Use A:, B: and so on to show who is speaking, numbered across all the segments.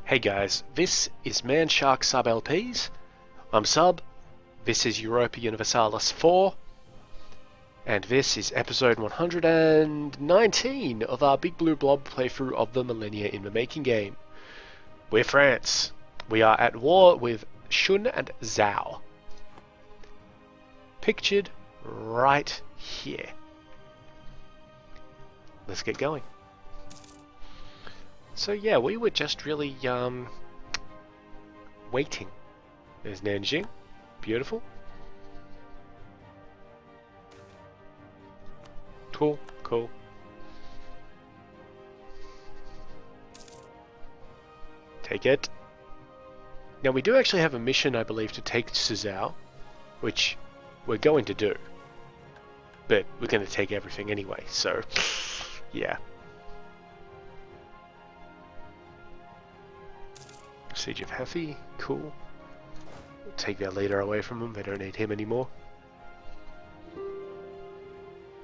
A: Hey guys, this is Man Shark Sub LPs. I'm Sub, this is Europa Universalis IV, and this is episode 119 of our Big Blue Blob playthrough of the Millennia in the Making game. We're France. We are at war with Shun and Zhao. Pictured right here. Let's get going. So yeah, we were just really waiting. There's Nanjing, beautiful. Cool, cool. Take it. Now we do actually have a mission, I believe, to take Suzhou, which we're going to do. But we're going to take everything anyway, so yeah. Siege of Hefi, cool. We'll take their leader away from them, they don't need him anymore.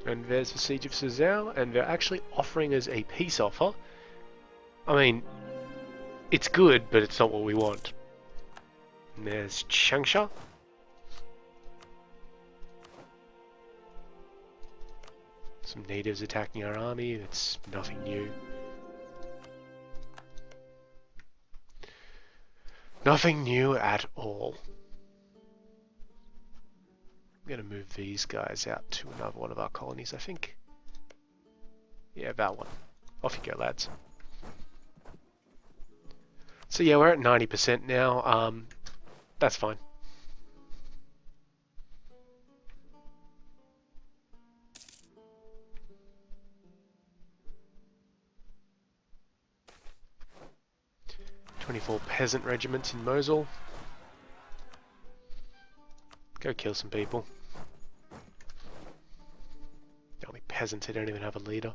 A: And there's the Siege of Suzhou, and they're actually offering us a peace offer. I mean, it's good, but it's not what we want. And there's Changsha. Some natives attacking our army, it's nothing new. Nothing new at all. I'm going to move these guys out to another one of our colonies, I think. Yeah, that one. Off you go, lads. So yeah, we're at 90% now. That's fine. "24 peasant regiments in Mosul. Go kill some people. The only peasants who don't even have a leader.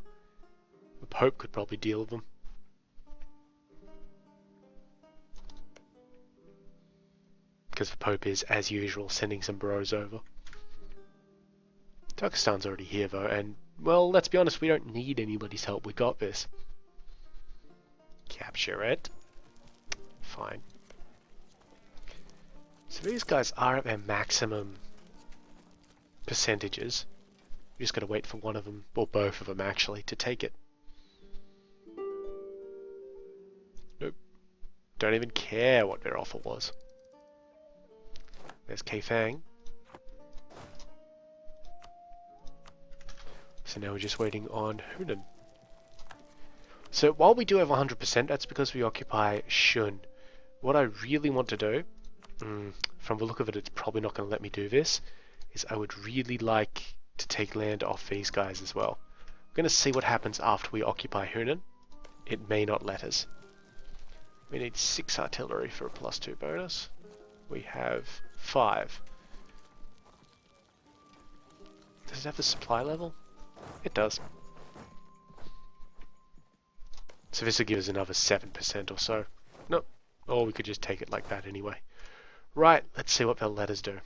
A: The Pope could probably deal with them. Because the Pope is, as usual, sending some bros over. Turkestan's already here though, and, well, let's be honest, we don't need anybody's help, we got this. Capture it. Fine. So these guys are at their maximum percentages. You just gotta wait for one of them, or both of them actually, to take it. Nope. Don't even care what their offer was. There's Kaifang. So now we're just waiting on Hunan. So while we do have 100%, that's because we occupy Shun. What I really want to do, from the look of it, it's probably not going to let me do this, is I would really like to take land off these guys as well. I'm going to see what happens after we occupy Hunan. It may not let us. We need 6 artillery for a +2 bonus. We have 5. Does it have the supply level? It does. So this will give us another 7% or so. Nope. Or we could just take it like that anyway. Right, let's see what they'll let us do.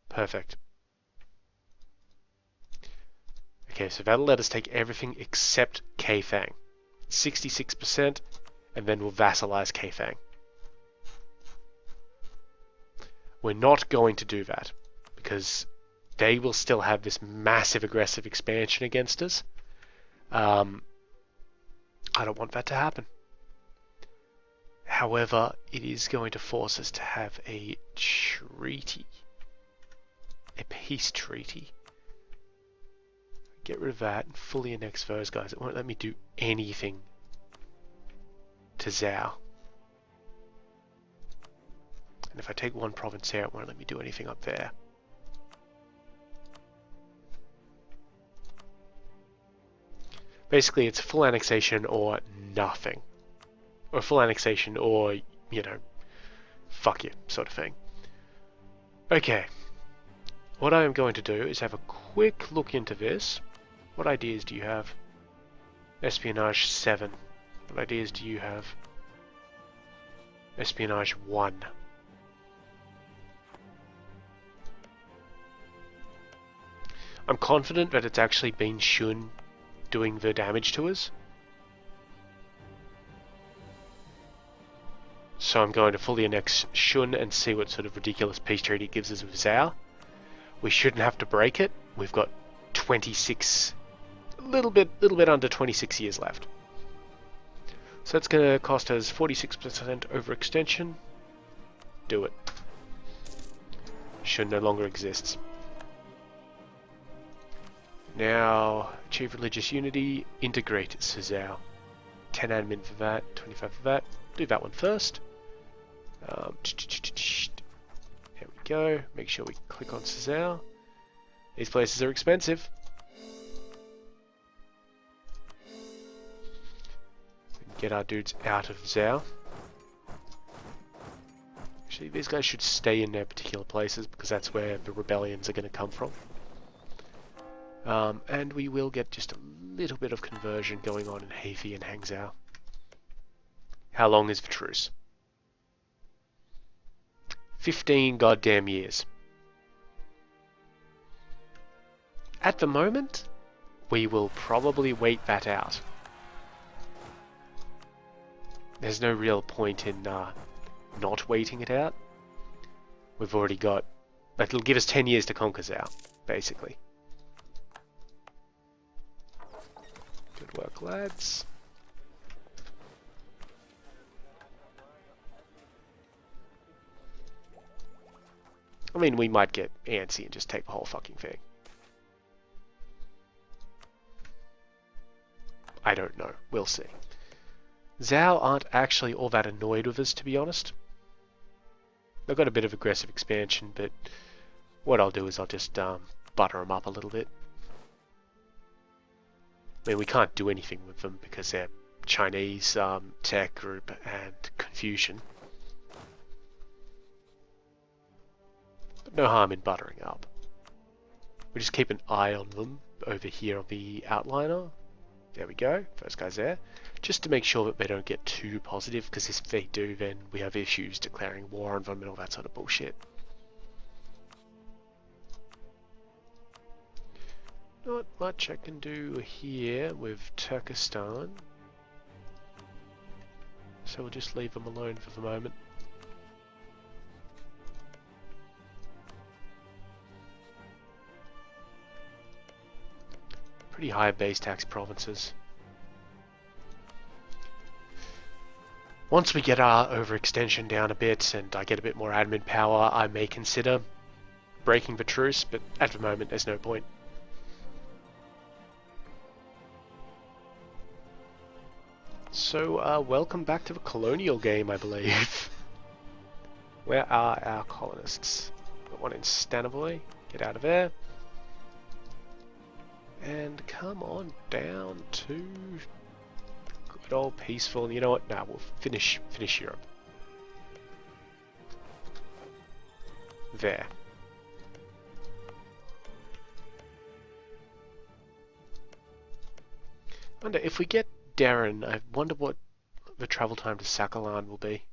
A: Perfect. Okay, so that'll let us take everything except Kaifang. 66%, and then we'll vassalize Kaifang. We're not going to do that, because they will still have this massive aggressive expansion against us. I don't want that to happen. However, it is going to force us to have a treaty. A peace treaty. Get rid of that and fully annex those guys. It won't let me do anything to Zhao. And if I take one province here, it won't let me do anything up there. Basically, it's full annexation or nothing. Or full annexation or, you know, fuck you, sort of thing. Okay. What I am going to do is have a quick look into this. What ideas do you have? Espionage 7. What ideas do you have? Espionage 1. I'm confident that it's actually been Shun doing the damage to us. So I'm going to fully annex Shun and see what sort of ridiculous peace treaty it gives us with Zhao. We shouldn't have to break it. We've got 26, a little bit under 26 years left. So that's going to cost us 46% overextension. Do it. Shun no longer exists. Now, achieve religious unity, integrate Zhao. 10 admin for that, 25 for that. Do that one first. There we go. Make sure we click on Zhao. These places are expensive. Get our dudes out of Zhao. Actually, these guys should stay in their particular places because that's where the rebellions are going to come from. And we will get just a little bit of conversion going on in Heifi and Hangzhou. How long is the truce? 15 goddamn years. At the moment, we will probably wait that out. There's no real point in not waiting it out. We've already got... It'll give us 10 years to conquer Zhao, basically. Good work, lads. I mean, we might get antsy and just take the whole fucking thing. I don't know. We'll see. Zhao aren't actually all that annoyed with us, to be honest. They've got a bit of aggressive expansion, but what I'll do is I'll just butter them up a little bit. I mean, we can't do anything with them because they're Chinese, tech group, and Confucian. But no harm in buttering up. We just keep an eye on them over here on the outliner. There we go, first guy's there. Just to make sure that they don't get too positive, because if they do, then we have issues declaring war on them and all that sort of bullshit. Not much I can do here with Turkestan. So we'll just leave them alone for the moment. Pretty high base tax provinces. Once we get our overextension down a bit and I get a bit more admin power, I may consider breaking the truce, but at the moment there's no point. So, welcome back to the colonial game, I believe. Where are our colonists? Got one in Stanovoy. Get out of there. And come on down to good old peaceful. You know what? Nah, we'll finish Europe. There. I wonder if we get Darren, I wonder what the travel time to Sakhalin will be.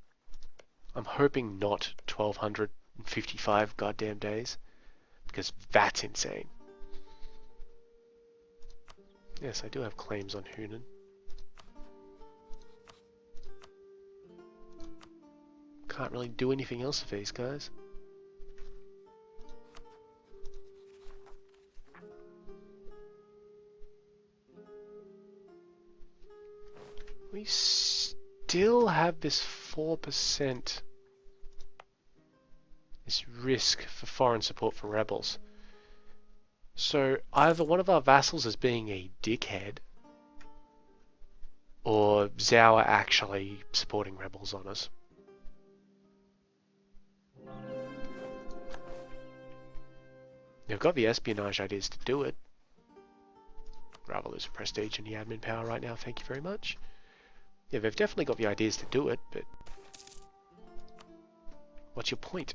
A: I'm hoping not 1255 goddamn days, because that's insane. Yes, I do have claims on Hunan. Can't really do anything else with these guys. We still have this 4% this risk for foreign support for rebels. So either one of our vassals is being a dickhead, or Zhao are actually supporting rebels on us. They've got the espionage ideas to do it. Rather lose prestige and the admin power right now, thank you very much. Yeah, they've definitely got the ideas to do it, but what's your point?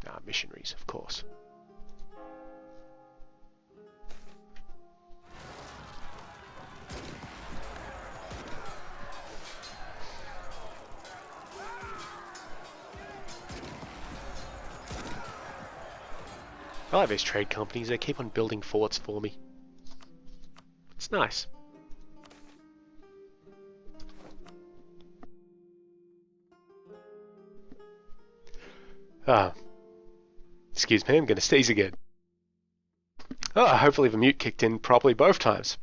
A: Ah, missionaries, of course. I like these trade companies, they keep on building forts for me. It's nice. Ah, excuse me, I'm going to sneeze again. Oh, hopefully the mute kicked in properly both times.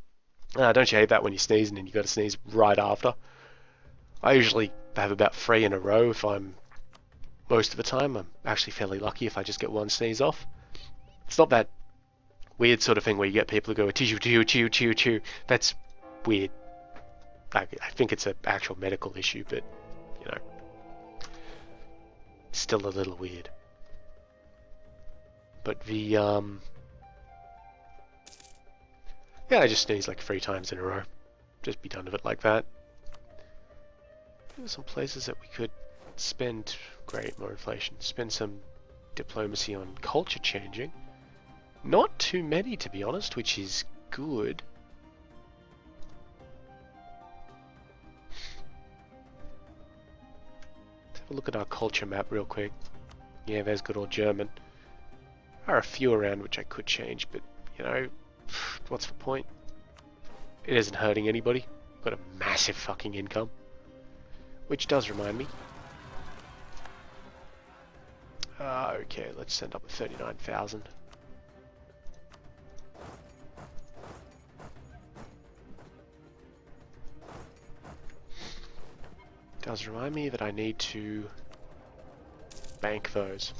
A: Don't you hate that when you're sneezing and you've got to sneeze right after? I usually have about 3 in a row if I'm... Most of the time, I'm actually fairly lucky if I just get one sneeze off. It's not that weird sort of thing where you get people who go tissue, chew, chew, chew, chew. That's weird. I think it's an actual medical issue, but, you know, it's still a little weird. But the, yeah, I just sneeze like 3 times in a row. Just be done with it like that. There are some places that we could spend, great, more inflation, spend some diplomacy on culture changing. Not too many, to be honest, which is good. Let's have a look at our culture map real quick. Yeah, there's good old German. There are a few around which I could change, but, you know, what's the point? It isn't hurting anybody. We've got a massive fucking income. Which does remind me. Okay, let's send up 39,000. Does remind me that I need to bank those.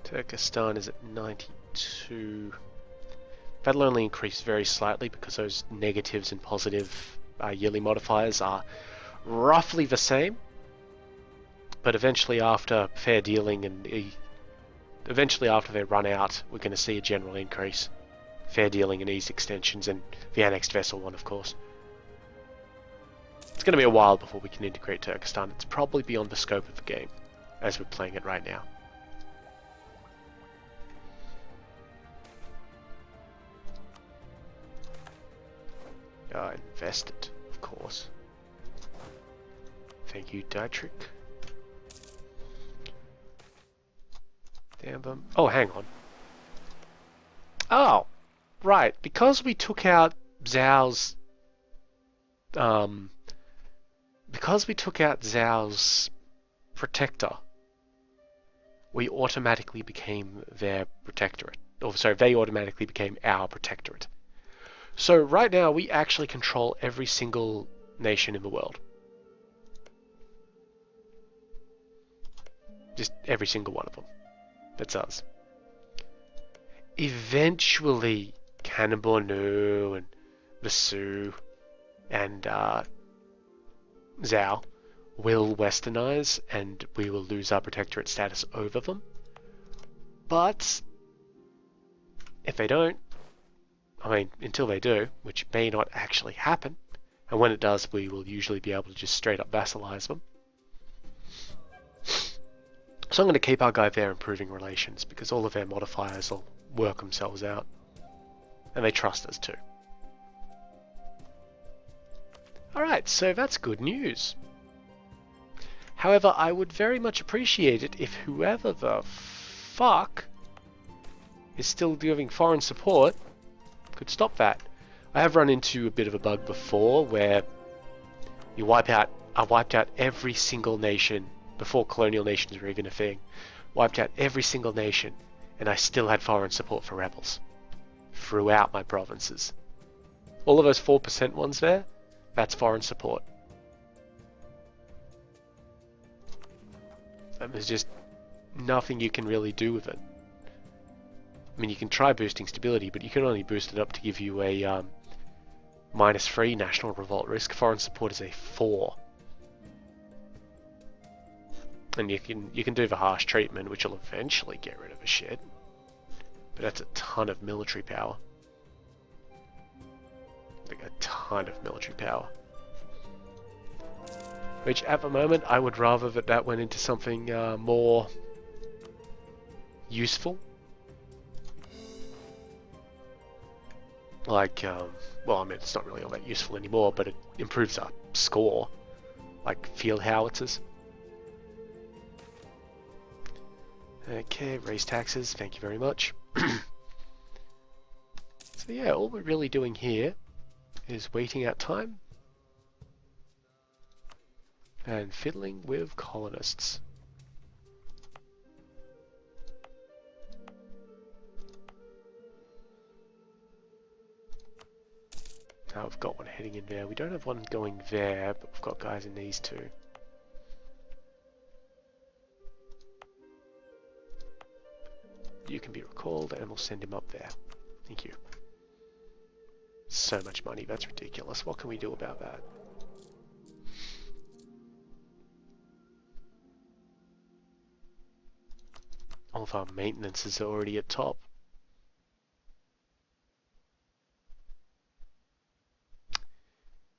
A: Turkestan is at 92. That'll only increase very slightly because those negatives and positive yearly modifiers are roughly the same. But eventually after fair dealing and eventually after they run out, we're going to see a general increase. Fair dealing and ease extensions and the annexed vessel one, of course. It's going to be a while before we can integrate Turkestan. It's probably beyond the scope of the game as we're playing it right now. Invested, of course. Thank you, Dietrich. Damn them. Oh, hang on. Oh, right. Because we took out Zhao's... because we took out Zhao's protector, we automatically became their protectorate. Or, sorry, they automatically became our protectorate. So right now we actually control every single nation in the world. Just every single one of them. That's us. Eventually, Kanembornu and Vasu and Zhao will westernize and we will lose our protectorate status over them. But if they don't, I mean, until they do, which may not actually happen, and when it does, we will usually be able to just straight up vassalize them. So I'm going to keep our guy there improving relations, because all of their modifiers will work themselves out. And they trust us too. Alright, so that's good news. However, I would very much appreciate it if whoever the fuck is still giving foreign support could stop that. I have run into a bit of a bug before where I wiped out every single nation before colonial nations were even a thing. Wiped out every single nation and I still had foreign support for rebels throughout my provinces. All of those 4% ones there, that's foreign support. And there's just nothing you can really do with it. I mean, you can try boosting stability, but you can only boost it up to give you a -3 national revolt risk. Foreign support is a 4. And you can do the harsh treatment, which will eventually get rid of a shit. But that's a ton of military power. Like a ton of military power. Which at the moment, I would rather that went into something more useful. Like, well, I mean, it's not really all that useful anymore, but it improves our score. Like field howitzers. Okay, raise taxes, thank you very much. So yeah, all we're really doing here is waiting out time and fiddling with colonists. Now we've got one heading in there. We don't have one going there, but we've got guys in these two. You can be recalled and we'll send him up there. Thank you. So much money, that's ridiculous. What can we do about that? All of our maintenance is already at top.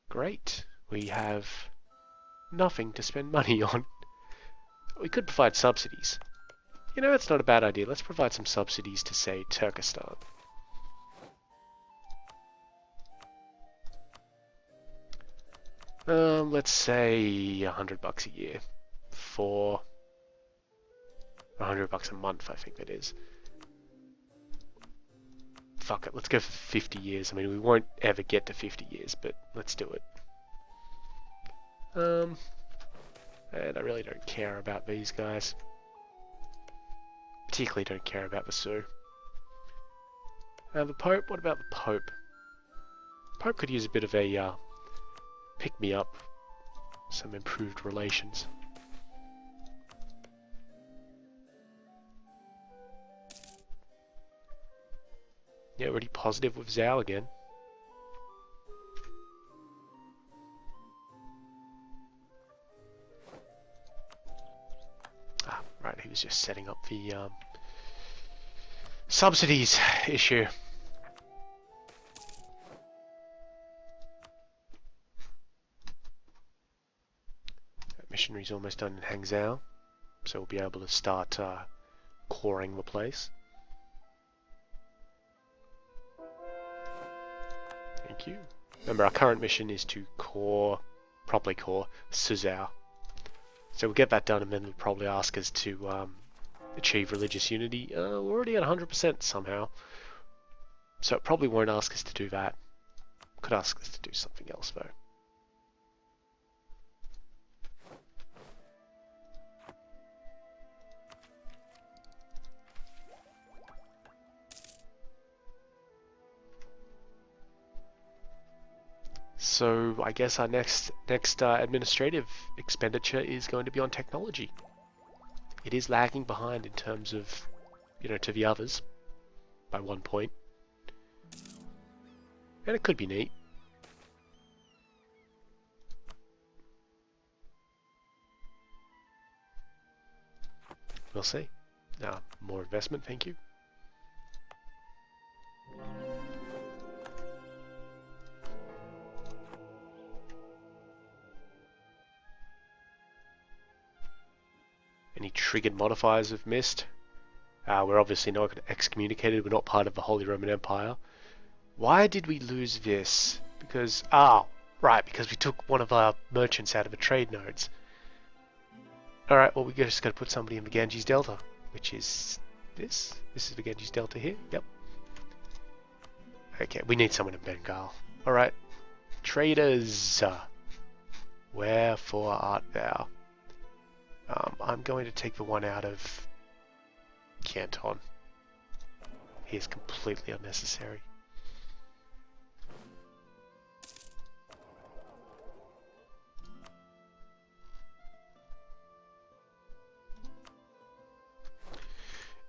A: Great. We have nothing to spend money on. We could provide subsidies. You know, it's not a bad idea. Let's provide some subsidies to, say, Turkestan. Let's say $100 a year for $100 a month, I think that is. Fuck it, let's go for 50 years. I mean, we won't ever get to 50 years, but let's do it. And I really don't care about these guys. Particularly don't care about the Sioux. The Pope, what about the Pope? Pope could use a bit of a pick-me-up. Some improved relations. Yeah, already positive with Zhao again. Ah, right, he was just setting up the subsidies issue. That missionary's almost done in Hangzhou, so we'll be able to start coring the place. Thank you. Remember, our current mission is to properly core Suzhou. So we'll get that done, and then they'll probably ask us to achieve religious unity. We're already at 100% somehow. So it probably won't ask us to do that. Could ask us to do something else, though. So I guess our next administrative expenditure is going to be on technology. It is lagging behind in terms of, you know, to the others by 1 point. And it could be neat. We'll see. More investment, thank you. Any triggered modifiers we've missed? We're obviously not excommunicated. We're not part of the Holy Roman Empire. Why did we lose this? Because, right, because we took one of our merchants out of the trade nodes. Alright, well, we just got to put somebody in the Ganges Delta, which is this. This is the Ganges Delta here. Yep. Okay, we need someone in Bengal. Alright. Traders. Wherefore art thou? I'm going to take the one out of Canton. He is completely unnecessary.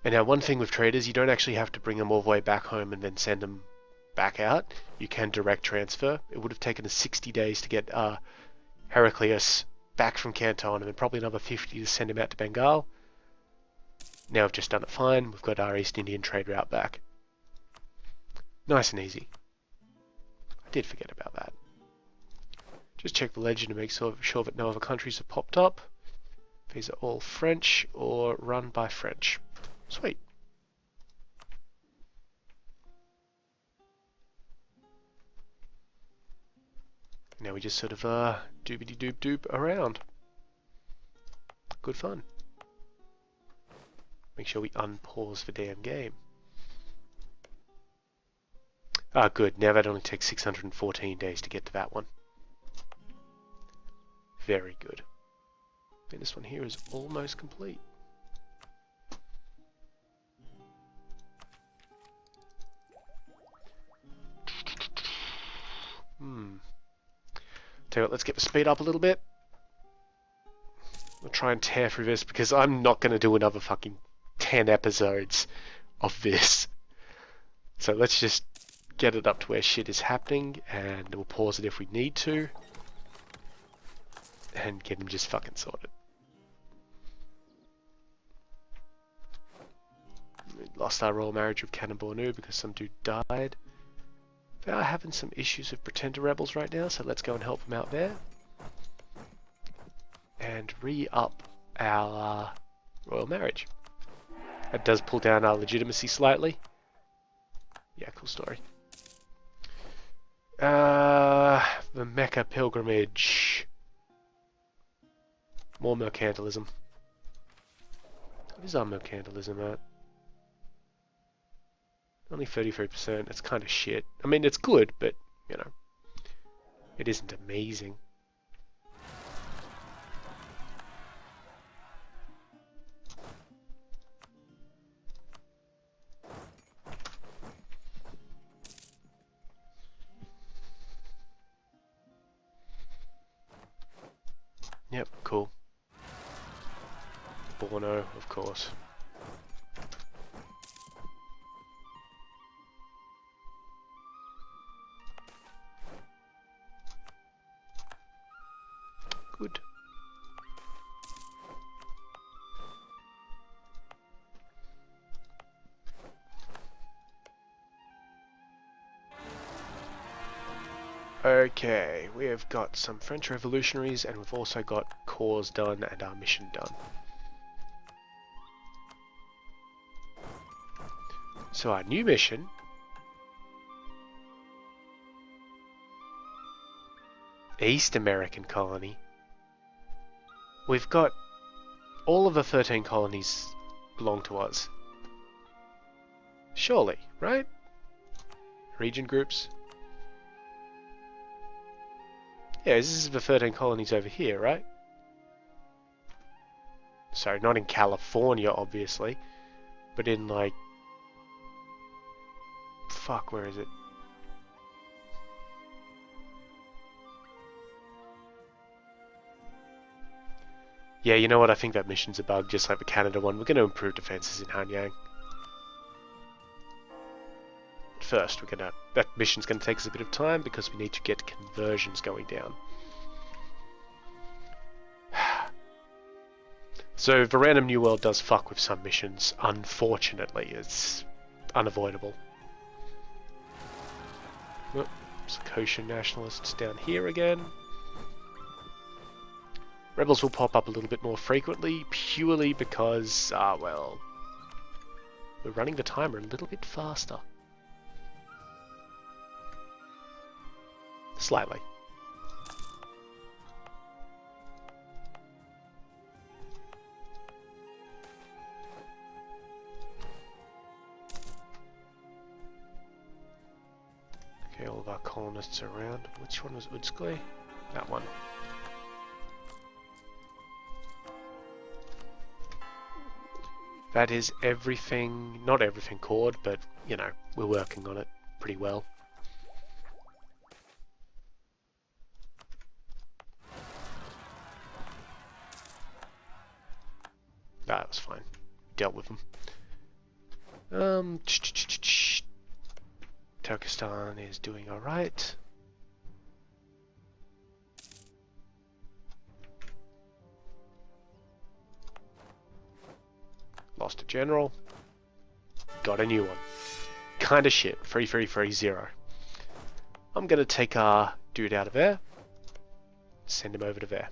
A: And now one thing with traders, you don't actually have to bring them all the way back home and then send them back out. You can direct transfer. It would have taken us 60 days to get Heraclius back from Canton, and then probably another 50 to send him out to Bengal. Now we've just done it fine. We've got our East Indian trade route back. Nice and easy. I did forget about that. Just check the legend to make sure that no other countries have popped up. These are all French or run by French. Sweet. Now we just sort of doobity-doop-doop around. Good fun. Make sure we unpause the damn game. Ah, good. Now that only takes 614 days to get to that one. Very good. And this one here is almost complete. Tell you what, let's get the speed up a little bit. I'll try and tear through this because I'm not going to do another fucking 10 episodes of this. So let's just get it up to where shit is happening, and we'll pause it if we need to. And get him just fucking sorted. We lost our royal marriage with Cannonball Nu because some dude died. They are having some issues with pretender rebels right now, so let's go and help them out there. And re-up our royal marriage. That does pull down our legitimacy slightly. Yeah, cool story. The Mecca pilgrimage. More mercantilism. What is our mercantilism at? Only 33%. That's kind of shit. I mean, it's good, but, you know, it isn't amazing. Yep, cool. Borno, of course. Good. Okay, we have got some French revolutionaries, and we've also got cause done and our mission done. So our new mission East American colony. We've got all of the 13 colonies belong to us. Surely, right? Region groups. Yeah, this is the 13 colonies over here, right? Sorry, not in California, obviously, but in, like... Fuck, where is it? Yeah, you know what? I think that mission's a bug, just like the Canada one. We're going to improve defenses in Hanyang. First, that mission's going to take us a bit of time because we need to get conversions going down. So the random new world does fuck with some missions. Unfortunately, it's unavoidable. Oh, some kosher nationalists down here again. Rebels will pop up a little bit more frequently, purely because, well, we're running the timer a little bit faster. Slightly. Okay, all of our colonists are around. Which one was Udskoy? That one. That is everything, not everything cord, but, you know, we're working on it pretty well. That was fine. Dealt with them. Turkestan is doing alright. Lost a general. Got a new one. Kinda shit. 3330. I'm gonna take our dude out of there. Send him over to there.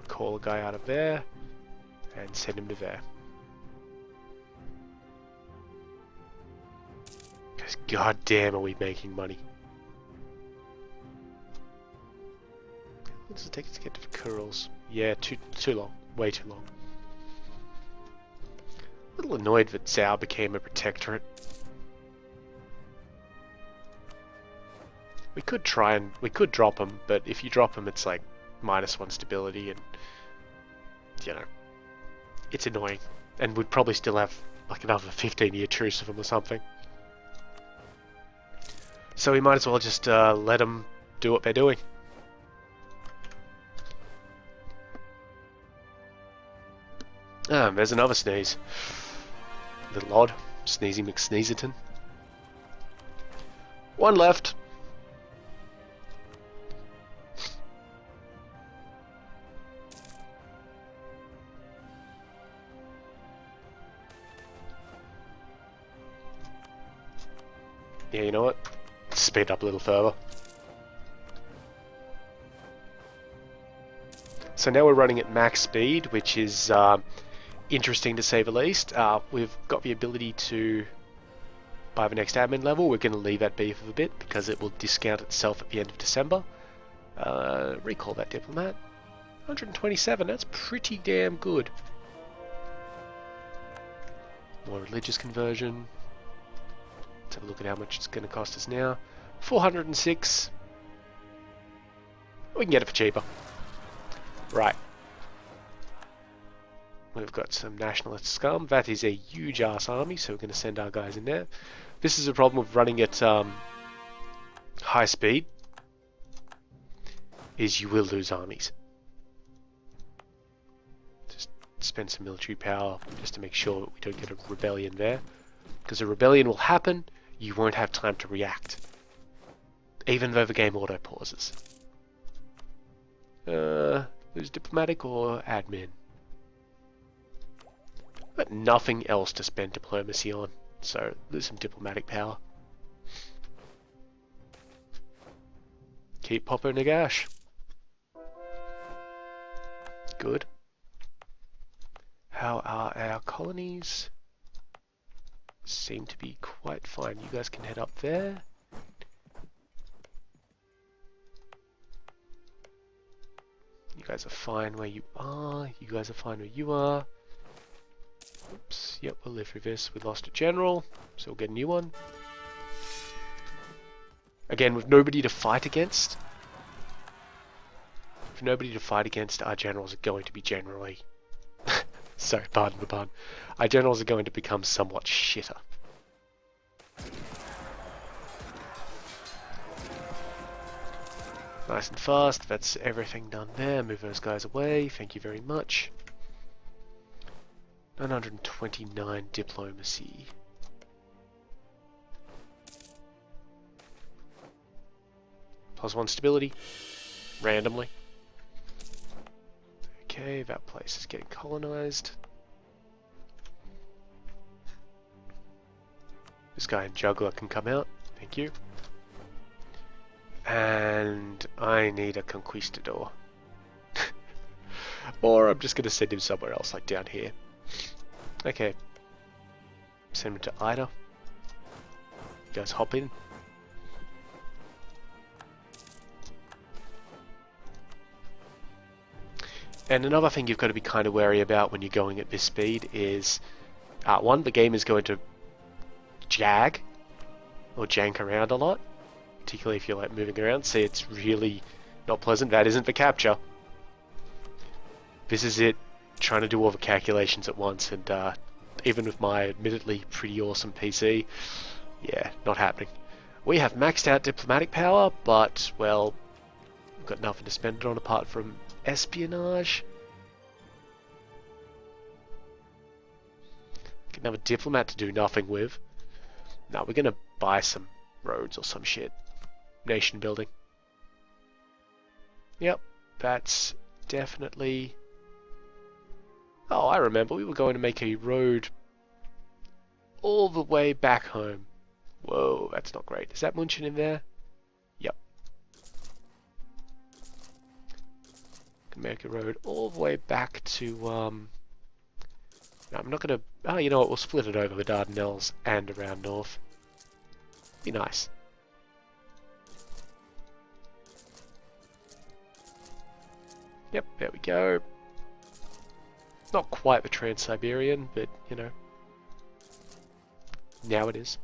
A: Call a guy out of there and send him to there. Because goddamn are we making money. What does it take to get to Kurils? Yeah, too long. Way too long. A little annoyed that Zhao became a protectorate. We could drop him, but if you drop him, it's like -1 stability, and you know, it's annoying. And we'd probably still have like another 15-year truce of them or something. So we might as well just let them do what they're doing. There's another sneeze. Little odd. Sneezy McSneezerton. One left. Yeah, you know what? Speed up a little further. So now we're running at max speed, which is interesting to say the least. We've got the ability to, by the next admin level, we're going to leave that be for a bit because it will discount itself at the end of December. Recall that diplomat. 127, that's pretty damn good. More religious conversion. Let's have a look at how much it's going to cost us now. 406. We can get it for cheaper. Right. We've got some nationalist scum. That is a huge ass army, so we're going to send our guys in there. This is a problem with running at high speed, is you will lose armies. Just spend some military power just to make sure that we don't get a rebellion there. Because a rebellion will happen, you won't have time to react. Even though the game auto pauses. Who's diplomatic or admin? But nothing else to spend diplomacy on, so lose some diplomatic power. Keep Popo Nagash. Good. How are our colonies? Seem to be quite fine. You guys can head up there. You guys are fine where you are. You guys are fine where you are. Oops, yep, we'll live through this. We lost a general, so we'll get a new one. Again, with nobody to fight against. With nobody to fight against, our generals are going to be generally... Sorry, pardon the pun. Our generals are going to become somewhat shitter. Nice and fast, that's everything done there. Move those guys away, thank you very much. 929 diplomacy. +1 stability. Randomly. Okay, that place is getting colonized. This guy in Juggler can come out. Thank you. And I need a conquistador. Or I'm just going to send him somewhere else, like down here. Okay. Send him to Ida. You guys hop in. And another thing you've got to be kind of wary about when you're going at this speed is, one, the game is going to jag or jank around a lot, particularly if you're like moving around. See, it's really not pleasant. That isn't the capture. This is it trying to do all the calculations at once, and even with my admittedly pretty awesome PC, yeah, not happening. We have maxed out diplomatic power, but, well, we've got nothing to spend it on apart from espionage. Get another diplomat to do nothing with. No, we're gonna buy some roads or some shit. Nation building. Yep, that's definitely... Oh, I remember, we were going to make a road all the way back home. Whoa, that's not great. Is that Munchen in there? Yep. Can make a road all the way back to, no, I'm not gonna... Oh, you know what, we'll split it over the Dardanelles and around north. Be nice. Yep, there we go. Not quite the Trans-Siberian, but, you know, now it is.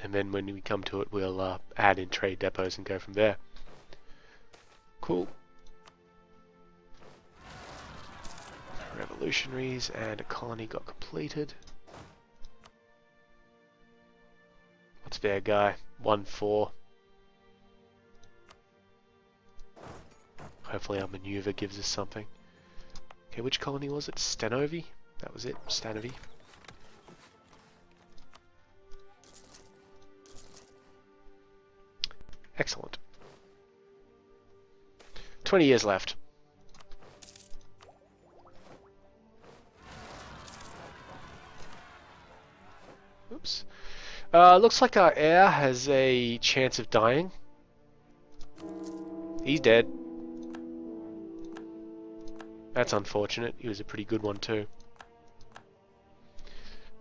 A: And then when we come to it, we'll add in trade depots and go from there. Cool. Revolutionaries and a colony got completed. What's their guy? 1-4. Hopefully our maneuver gives us something. Okay, which colony was it? Stanovi? That was it, Stanovi. Excellent. 20 years left. Oops. Looks like our heir has a chance of dying. He's dead. That's unfortunate. He was a pretty good one too.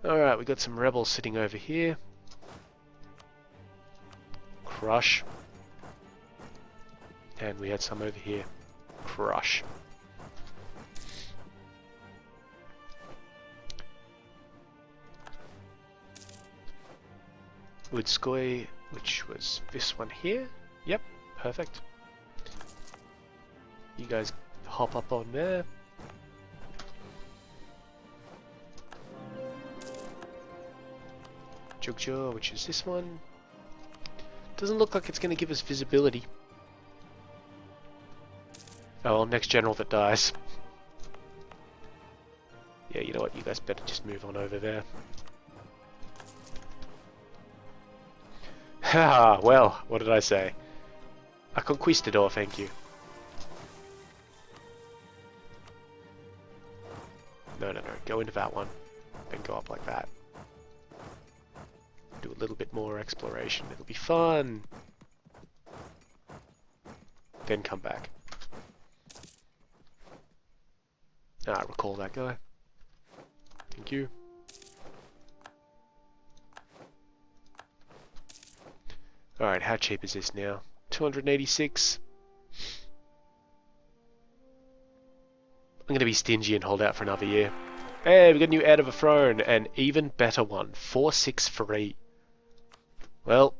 A: Alright, we got some rebels sitting over here. Crush. And we had some over here. Crush. Udskoy, which was this one here. Yep, perfect. You guys hop up on there. Jugjo, which is this one. Doesn't look like it's going to give us visibility. Oh well, next general that dies. Yeah, you know what, you guys better just move on over there. Haha, well, what did I say? A conquistador, thank you. No, go into that one. Then go up like that. Do a little bit more exploration, it'll be fun. Then come back. Ah, recall that guy. Thank you. Alright, how cheap is this now? 286. I'm gonna be stingy and hold out for another year. Hey, we got a new heir of a throne, an even better one. 463. Well,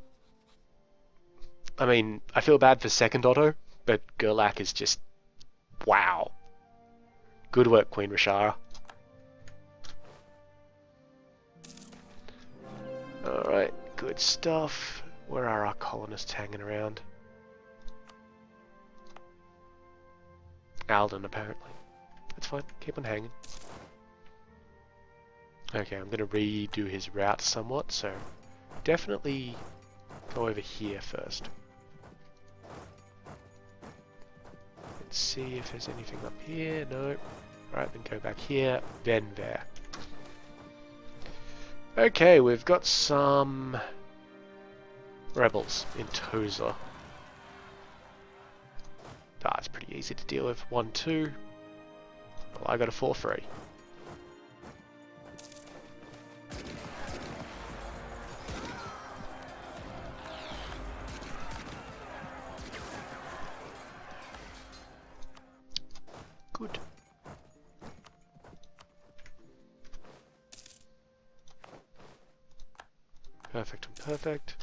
A: I mean, I feel bad for second Otto, but Gerlach is just... wow. Good work, Queen Rashara. Alright, good stuff. Where are our colonists hanging around? Alden, apparently. That's fine, keep on hanging. Okay, I'm going to redo his route somewhat, so definitely go over here first. Let's see if there's anything up here. No. Right, then go back here, then there. Okay, we've got some rebels in Toza. Ah, it's pretty easy to deal with. 1-2. Well, I got a 4-3. Good. Perfect and perfect.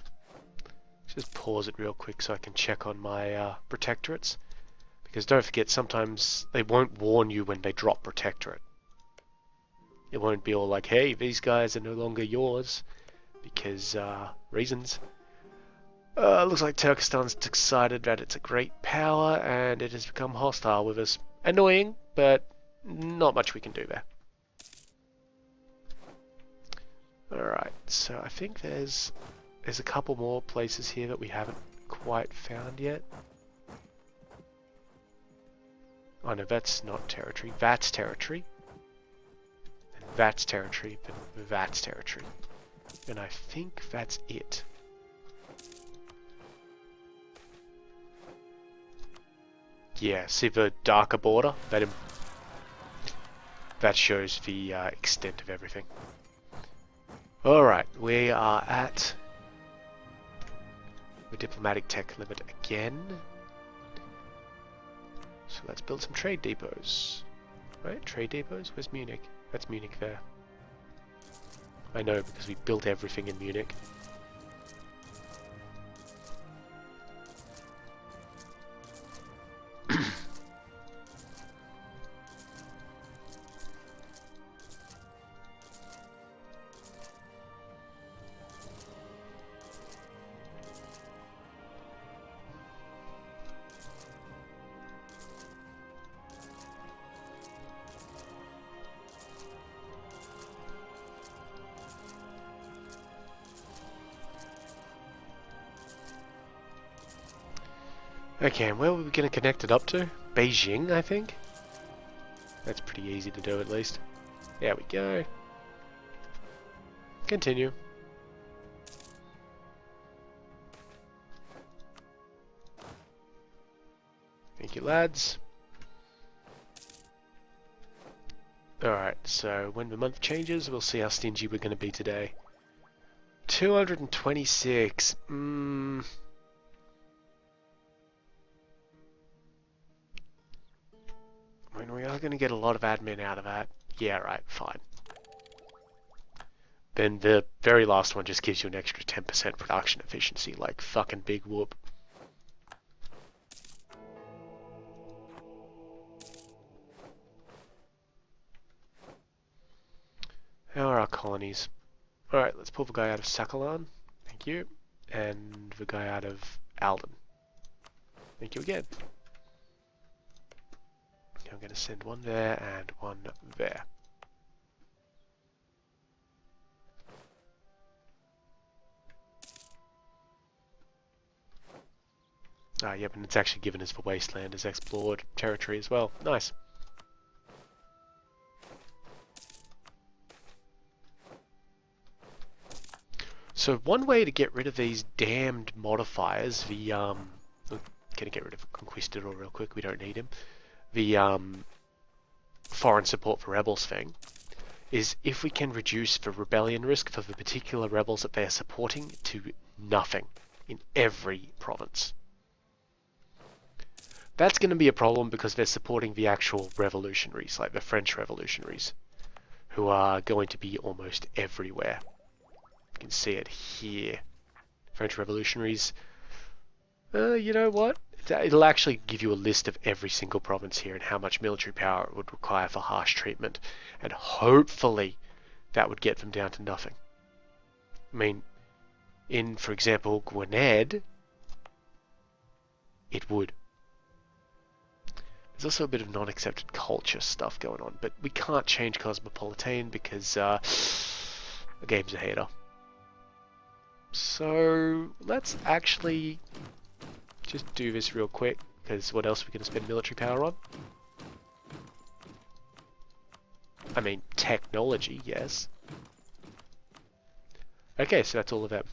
A: Just pause it real quick so I can check on my protectorates. Because don't forget, sometimes they won't warn you when they drop protectorate. It won't be all like, hey, these guys are no longer yours. Because, reasons. Looks like Turkestan's decided that it's a great power and it has become hostile with us. Annoying, but not much we can do there. Alright, so I think there's a couple more places here that we haven't quite found yet. Oh no, that's not territory. That's territory. And that's territory, then that's territory. And I think that's it. Yeah, see the darker border? That shows the extent of everything. Alright, we are at a diplomatic tech limit again. So let's build some trade depots. Right, trade depots? Where's Munich? That's Munich there. I know, because we built everything in Munich. Okay, and where were we going to connect it up to? Beijing, I think? That's pretty easy to do, at least. There we go. Continue. Thank you, lads. Alright, so when the month changes, we'll see how stingy we're going to be today. 226. I mean, we are going to get a lot of admin out of that. Yeah, right, fine. Then the very last one just gives you an extra 10% production efficiency, like fucking big whoop. How are our colonies? Alright, let's pull the guy out of Sakhalin. Thank you. And the guy out of Alden. Thank you again. I'm going to send one there and one there. Ah, yep, and it's actually given us the wasteland as explored territory as well. Nice. So one way to get rid of these damned modifiers, the I'm gonna get rid of Conquistador real quick, we don't need him. The foreign support for rebels thing, is if we can reduce the rebellion risk for the particular rebels that they are supporting to nothing in every province. That's going to be a problem because they're supporting the actual revolutionaries, like the French revolutionaries, who are going to be almost everywhere. You can see it here. French revolutionaries. You know what? It'll actually give you a list of every single province here and how much military power it would require for harsh treatment. And hopefully that would get them down to nothing. I mean, in, for example, Gwynedd, it would. There's also a bit of non-accepted culture stuff going on, but we can't change Cosmopolitan because the game's a hater. So let's actually just do this real quick, because what else are we going to spend military power on? I mean, technology, yes. Okay, so that's all of them.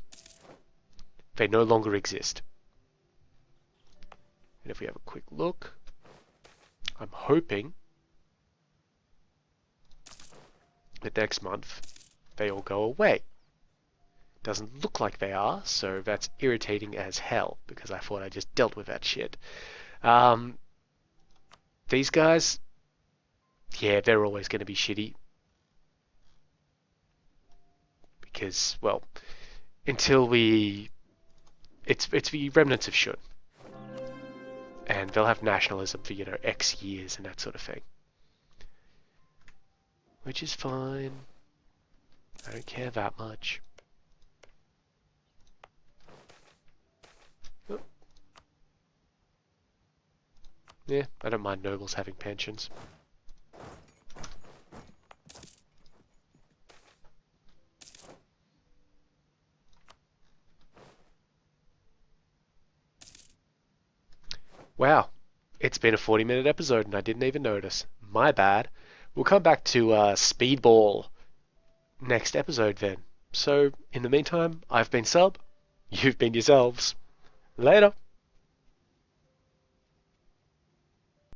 A: They no longer exist. And if we have a quick look, I'm hoping that next month they all go away. Doesn't look like they are, so that's irritating as hell, because I thought I just dealt with that shit. These guys, yeah, they're always going to be shitty. Because, well, until we... It's the remnants of Shun. And they'll have nationalism for, you know, X years and that sort of thing. Which is fine. I don't care that much. Oh. Yeah, I don't mind nobles having pensions. Wow, it's been a 40-minute episode and I didn't even notice. My bad. We'll come back to Speedball next episode then. So, in the meantime, I've been Sub, you've been yourselves. Later.